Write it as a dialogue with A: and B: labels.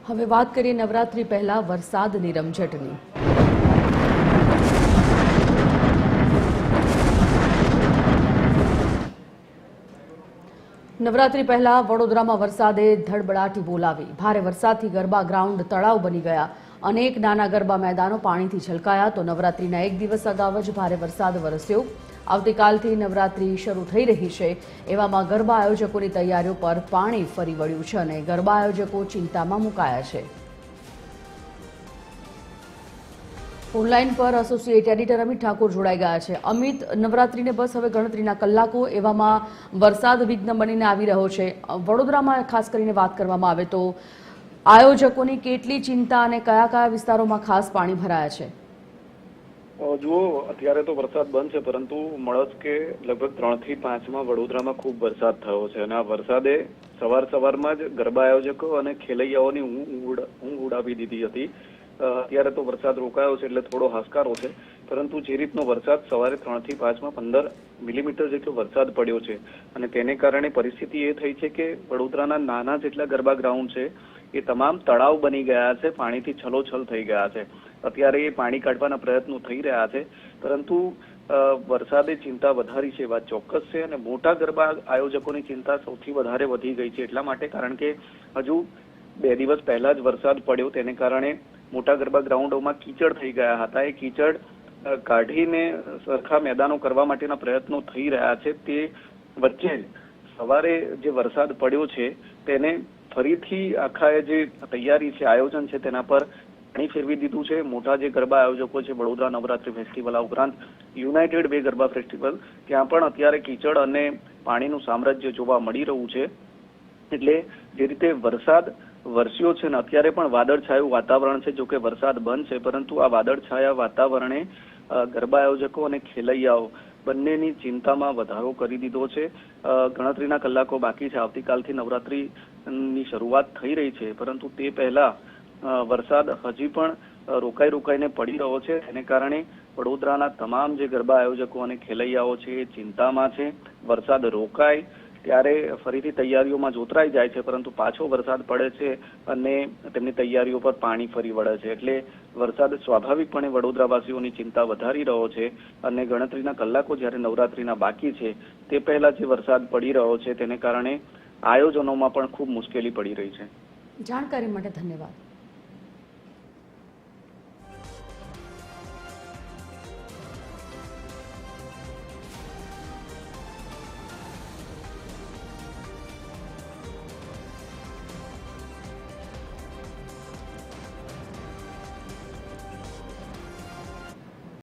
A: હવે વાત કરીએ નવરાત્રી પહેલા વરસાદની રમઝટની। નવરાત્રી પહેલા વડોદરામાં વરસાદે ધડબડાટી બોલાવી। ભારે વરસાદથી ગરબા ગ્રાઉન્ડ તળાવ બની ગયા। અનેક નાના ગરબા મેદાનો પાણીથી છલકાયા તો નવરાત્રીના એક દિવસ અગાઉ જ ભારે વરસાદ વરસ્યો। આવતીકાલથી નવરાત્રી શરૂ થઈ રહી છે, એવામાં ગરબા આયોજકોની તૈયારીઓ પર પાણી ફરી વળ્યું છે અને ગરબા આયોજકો ચિંતામાં મુકાયા છે। ઓનલાઈન પર એસોસિએટ એડિટર અમિત ઠાકોર જોડાઈ ગયા છે। અમિત, નવરાત્રીને બસ હવે ગણતરીના કલાકો, એવામાં વરસાદ વિઘ્ન બનીને આવી રહ્યો છે। વડોદરામાં ખાસ કરીને વાત કરવામાં આવે તો આયોજકોની કેટલી ચિંતા અને કયા કયા વિસ્તારોમાં ખાસ પાણી ભરાયા છે?
B: જુઓ, અત્યારે તો વરસાદ બંધ છે, પરંતુ મળસ કે લગભગ 3 થી 5 વડોદરામાં ખૂબ વરસાદ થયો છે અને આ વરસાદે સવારમાં જ ગરબા આયોજકો અને ખેલૈયાઓની ઊંઘ ઉડાવી દીધી હતી। અત્યારે તો વરસાદ રોકાયો છે એટલે થોડો હાશકારો છે, પરંતુ જે રીતનો વરસાદ સવારે 3 થી 5 15 મિલીમીટર જેટલો વરસાદ પડ્યો છે અને તેને કારણે પરિસ્થિતિ એ થઈ છે કે વડોદરાના નાના જેટલા ગરબા ગ્રાઉન્ડ છે એ તમામ તળાવ બની ગયા છે, પાણીથી છલોછલ થઈ ગયા છે। અત્યારે એ પાણી કાઢવાના પ્રયત્નો થઈ રહ્યા છે, પરંતુ વરસાદે ચિંતા વધારી છે, વાત ચોક્કસ છે અને મોટા ગરબા આયોજકોની ચિંતા સૌથી વધારે વધી ગઈ છે। એટલા માટે કારણ કે હજુ 2 દિવસ પહેલા જ વરસાદ પડ્યો, તેને કારણે મોટા ગરબા ગ્રાઉન્ડોમાં કીચડ થઈ ગયા હતા। એ કીચડ કાઢીને સરખા મેદાનો કરવા માટેના પ્રયત્નો થઈ રહ્યા છે। તે વચ્ચે સવારે જે વરસાદ પડ્યો છે તેને ફરીથી આખા જે તૈયારી છે, આયોજન છે, તેના પર પાણી ફેરવી દીધું છે। મોટા જે ગરબા આયોજકો છે, વડોદરા નવરાત્રી ફેસ્ટિવલ ઉપરાંત યુનાઇટેડ વે ગરબા ફેસ્ટિવલ, ત્યાં પણ અત્યારે કીચડ અને પાણીનું સામ્રાજ્ય જોવા મળી રહ્યું છે। એટલે જે રીતે વરસાદ વરસ્યો છે ને અત્યારે પણ વાદળછાયું વાતાવરણ છે, જો કે વરસાદ બંધ છે, પરંતુ આ વાદળછાયા વાતાવરણે ગરબા આયોજકો અને ખેલૈયાઓ બંનેની ચિંતામાં વધારો કરી દીધો છે। ગણતરીના કલાકો બાકી છે, આવતીકાલથી નવરાત્રીની શરૂઆત થઈ રહી છે, પરંતુ તે પહેલા વરસાદ હજી પણ રોકાઈને પડી રહ્યો છે। તેને કારણે વડોદરાના તમામ જે ગરબા આયોજકો અને ખેલૈયાઓ છે એ ચિંતામાં છે। વરસાદ રોકાય ત્યારે ફરીથી તૈયારીઓમાં જોતરાઈ જાય છે, પરંતુ પાછો વરસાદ પડે છે અને તેમની તૈયારીઓ પર પાણી ફરી વળે છે। એટલે વરસાદ સ્વાભાવિકપણે વડોદરાવાસીઓની ચિંતા વધારી રહ્યો છે અને ગણતરીના કલાકો જ્યારે નવરાત્રીના બાકી છે તે પહેલા જે વરસાદ પડી રહ્યો છે તેને કારણે આયોજનોમાં પણ ખૂબ મુશ્કેલી પડી રહી છે।
A: જાણકારી માટે ધન્યવાદ।